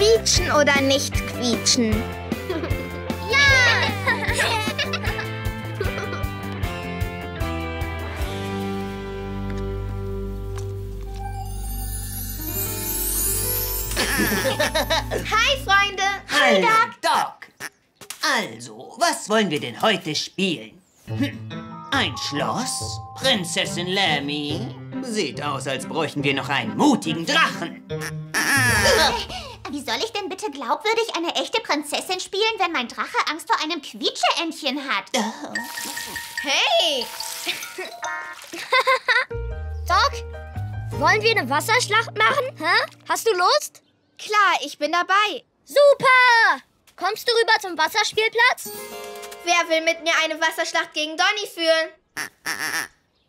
Quietschen oder nicht quietschen? Ja! Hi, Freunde! Hallo, Doc. Also, was wollen wir denn heute spielen? Ein Schloss? Prinzessin Lemmy? Sieht aus, als bräuchten wir noch einen mutigen Drachen. Wie soll ich denn bitte glaubwürdig eine echte Prinzessin spielen, wenn mein Drache Angst vor einem Quietscheentchen hat? Hey! Doc, wollen wir eine Wasserschlacht machen? Hä? Hast du Lust? Klar, ich bin dabei. Super! Kommst du rüber zum Wasserspielplatz? Wer will mit mir eine Wasserschlacht gegen Donny führen?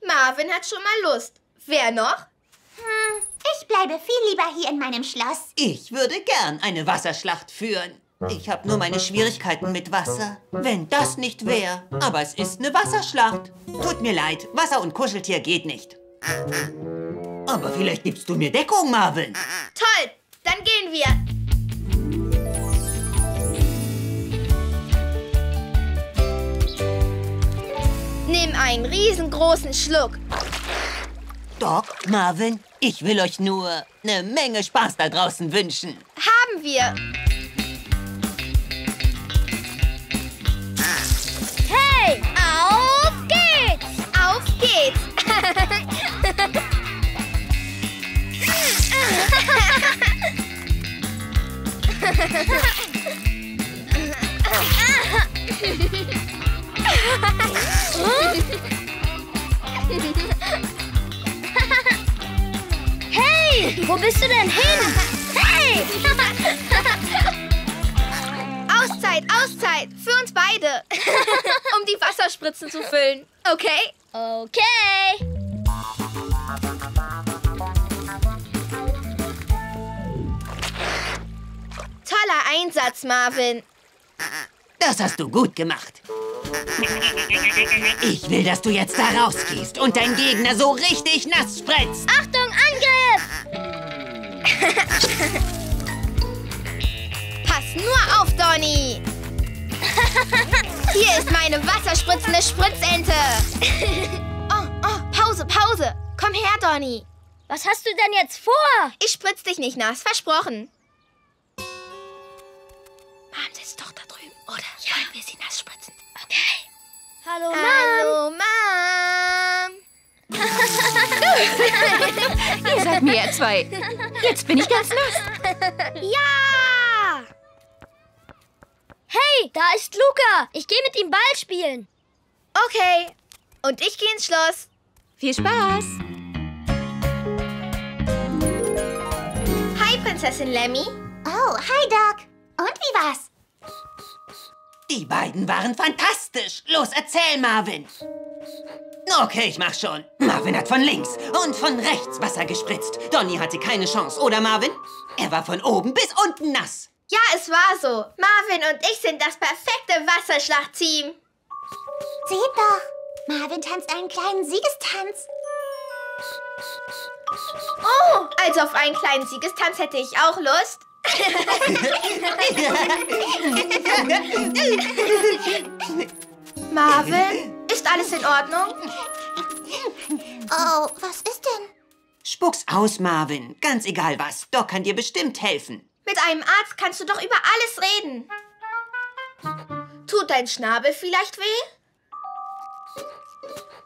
Marvin hat schon mal Lust. Wer noch? Ich bleibe viel lieber hier in meinem Schloss. Ich würde gern eine Wasserschlacht führen. Ich habe nur meine Schwierigkeiten mit Wasser. Wenn das nicht wäre. Aber es ist eine Wasserschlacht. Tut mir leid, Wasser und Kuscheltier geht nicht. Aber vielleicht gibst du mir Deckung, Marvin. Toll, dann gehen wir. Nimm einen riesengroßen Schluck. Doc, Marvin, ich will euch nur eine Menge Spaß da draußen wünschen. Haben wir. Hey, auf geht's! Auf geht's. Hey, wo bist du denn hin? Hey! Auszeit, Auszeit. Für uns beide. Um die Wasserspritzen zu füllen. Okay? Okay. Toller Einsatz, Marvin. Das hast du gut gemacht. Ich will, dass du jetzt da rausgehst und deinen Gegner so richtig nass spritzt. Achtung, Angriff! Pass nur auf, Donny. Hier ist meine wasserspritzende Spritzente. Oh, Pause, Pause. Komm her, Donny. Was hast du denn jetzt vor? Ich spritz dich nicht nass, versprochen. Mom sitzt doch da drüben, oder? Ja. Wollen wir sie nass spritzen? Okay. Hallo, Mom. Hallo, Mom. Ihr seid mir ja zwei. Jetzt bin ich ganz nass. Ja! Hey, da ist Luca. Ich gehe mit ihm Ball spielen. Okay. Und ich gehe ins Schloss. Viel Spaß. Hi, Prinzessin Lemmy. Oh, hi, Doc. Und wie war's? Die beiden waren fantastisch. Los, erzähl, Marvin. Okay, ich mach schon. Marvin hat von links und von rechts Wasser gespritzt. Donny hatte keine Chance, oder Marvin? Er war von oben bis unten nass. Ja, es war so. Marvin und ich sind das perfekte Wasserschlachtteam. Seht doch. Marvin tanzt einen kleinen Siegestanz. Oh, also auf einen kleinen Siegestanz hätte ich auch Lust. Marvin, ist alles in Ordnung? Oh, was ist denn? Spuck's aus, Marvin. Ganz egal was. Doc kann dir bestimmt helfen. Mit einem Arzt kannst du doch über alles reden. Tut dein Schnabel vielleicht weh?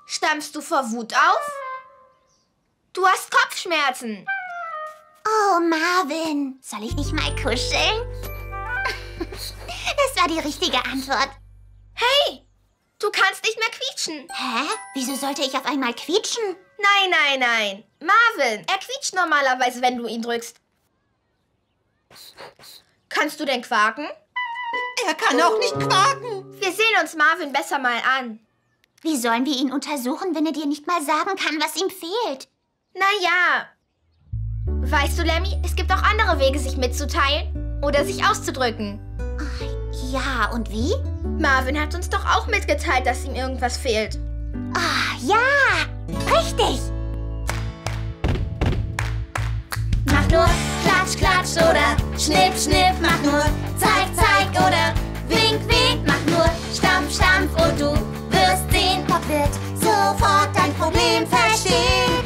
Stammst du vor Wut auf? Du hast Kopfschmerzen. Oh, Marvin. Soll ich dich mal kuscheln? Das war die richtige Antwort. Hey, du kannst nicht mehr quietschen. Hä? Wieso sollte ich auf einmal quietschen? Nein, nein, nein. Marvin, er quietscht normalerweise, wenn du ihn drückst. Kannst du denn quaken? Er kann auch nicht quaken. Wir sehen uns Marvin besser mal an. Wie sollen wir ihn untersuchen, wenn er dir nicht mal sagen kann, was ihm fehlt? Naja. Weißt du, Lemmy, es gibt auch andere Wege, sich mitzuteilen oder sich auszudrücken. Ja, und wie? Marvin hat uns doch auch mitgeteilt, dass ihm irgendwas fehlt. Ah, ja, richtig. Mach nur Klatsch, Klatsch oder Schnipp, schnipp, mach nur. Zeig, zeig oder wink, wink, mach nur. Stampf, stampf und du wirst sehen. Doc wird sofort dein Problem verstehen.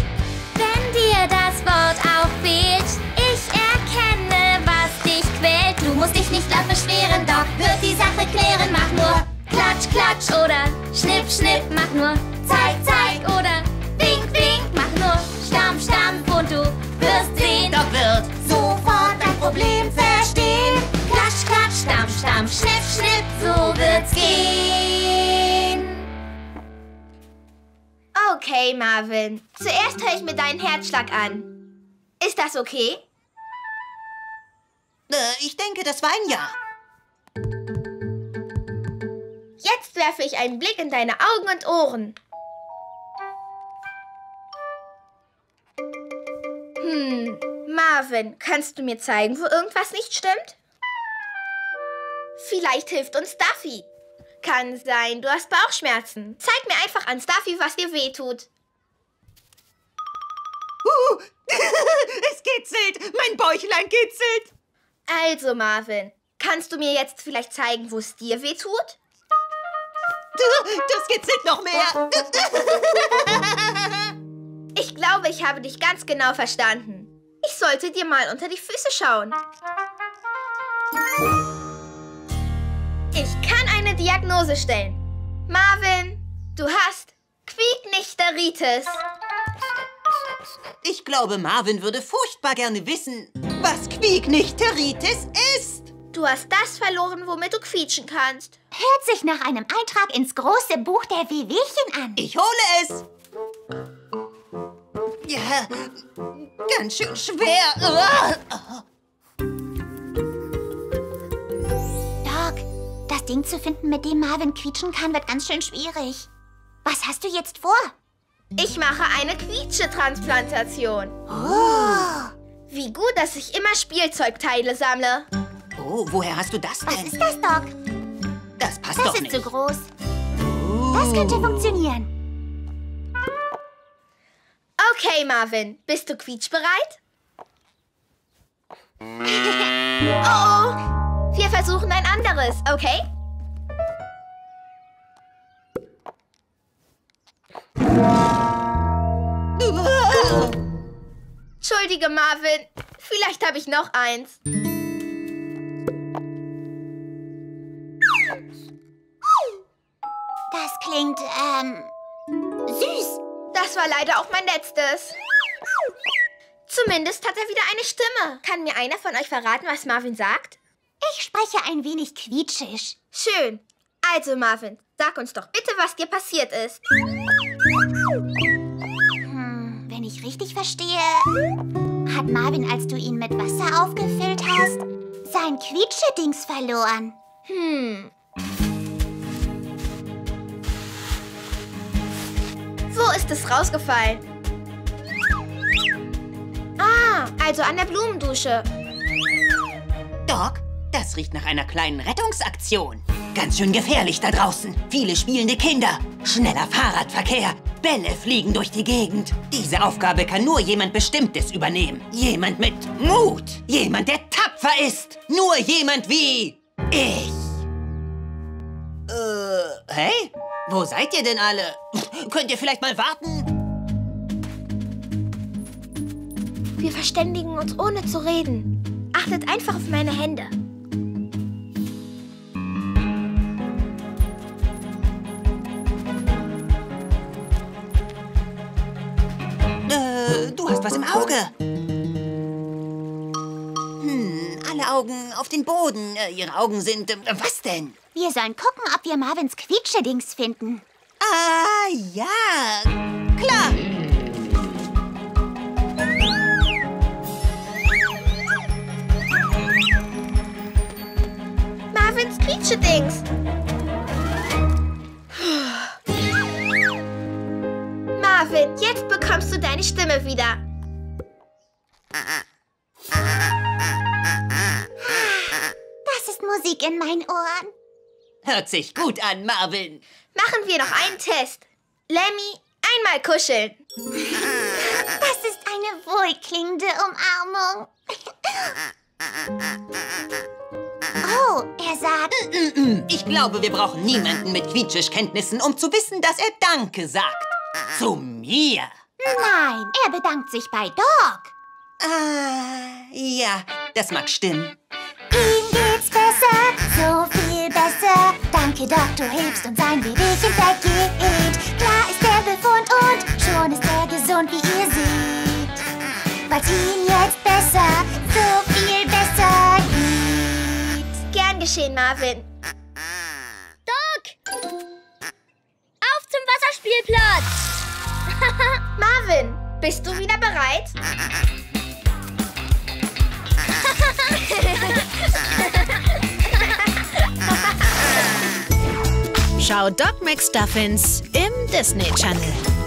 Wenn dir das Wort auch fehlt, ich erkenne, was dich quält. Du musst dich nicht laut beschweren, Doc wird die Sache klären. Mach nur Klatsch, klatsch oder schnipp, schnipp, mach nur. zeig, zeig Oder wink, wink, mach nur. Stampf, stampf und du wirst sehen. Doc wird Sofort dein Problem verstehen. Klatsch, klatsch, stampf, stampf, schnipp, schnipp, so wird's gehen. Okay, Marvin. Zuerst höre ich mir deinen Herzschlag an. Ist das okay? Ich denke, das war ein Ja. Jetzt werfe ich einen Blick in deine Augen und Ohren. Marvin, kannst du mir zeigen, wo irgendwas nicht stimmt? Vielleicht hilft uns Stuffy. Kann sein, du hast Bauchschmerzen. Zeig mir einfach an Stuffy, was dir wehtut. Es kitzelt! Mein Bäuchlein kitzelt! Also, Marvin, kannst du mir jetzt vielleicht zeigen, wo es dir wehtut? Das kitzelt noch mehr! Ich glaube, ich habe dich ganz genau verstanden. Ich sollte dir mal unter die Füße schauen. Ich kann eine Diagnose stellen. Marvin, du hast Quieknichteritis. Ich glaube, Marvin würde furchtbar gerne wissen, was Quieknichteritis ist. Du hast das verloren, womit du quietschen kannst. Hört sich nach einem Eintrag ins große Buch der Wehwehchen an. Ich hole es. Ja, ganz schön schwer. Doc, das Ding zu finden, mit dem Marvin quietschen kann, wird ganz schön schwierig. Was hast du jetzt vor? Ich mache eine Quietsche-Transplantation. Oh. Wie gut, dass ich immer Spielzeugteile sammle. Oh, woher hast du das Was denn? ist das, Doc? Das passt Das doch ist nicht. zu groß. Das könnte funktionieren. Okay, Marvin, bist du quietschbereit? Oh, wir versuchen ein anderes, okay? Entschuldige, Marvin. Vielleicht habe ich noch eins. Das klingt, süß. Das war leider auch mein letztes. Zumindest hat er wieder eine Stimme. Kann mir einer von euch verraten, was Marvin sagt? Ich spreche ein wenig quietschisch. Schön. Also, Marvin, sag uns doch bitte, was dir passiert ist. Wenn ich richtig verstehe, hat Marvin, als du ihn mit Wasser aufgefüllt hast, sein Quietschedings verloren. Wo ist es rausgefallen? Ah, also an der Blumendusche. Doc, das riecht nach einer kleinen Rettungsaktion. Ganz schön gefährlich da draußen. Viele spielende Kinder, schneller Fahrradverkehr, Bälle fliegen durch die Gegend. Diese Aufgabe kann nur jemand Bestimmtes übernehmen. Jemand mit Mut. Jemand, der tapfer ist. Nur jemand wie ich. Hey? Wo seid ihr denn alle? Könnt ihr vielleicht mal warten? Wir verständigen uns, ohne zu reden. Achtet einfach auf meine Hände. Du hast was im Auge. Alle Augen auf den Boden. Ihre Augen sind... was denn? Wir sollen gucken, ob wir Marvins Quietschedings finden. Ah, ja. Klar. Marvins Quietschedings. Marvin, jetzt bekommst du deine Stimme wieder. Das ist Musik in meinen Ohren. Hört sich gut an, Marvin. Machen wir noch einen Test. Lemmy, einmal kuscheln. Das ist eine wohlklingende Umarmung. Ich glaube, wir brauchen niemanden mit Quietschischkenntnissen, um zu wissen, dass er Danke sagt. Zu mir. Nein, er bedankt sich bei Doc. Ja, das mag stimmen. Ihm geht's besser, so viel besser. Danke, Doc, du hilfst uns ein Wehwehchen vergeht. Klar ist der Befund und schon ist er gesund, wie ihr seht. Weil's ihm jetzt besser, so viel besser geht. Gern geschehen, Marvin. Doc! Auf zum Wasserspielplatz! Marvin, bist du wieder bereit? Schau Doc McStuffins im Disney Channel.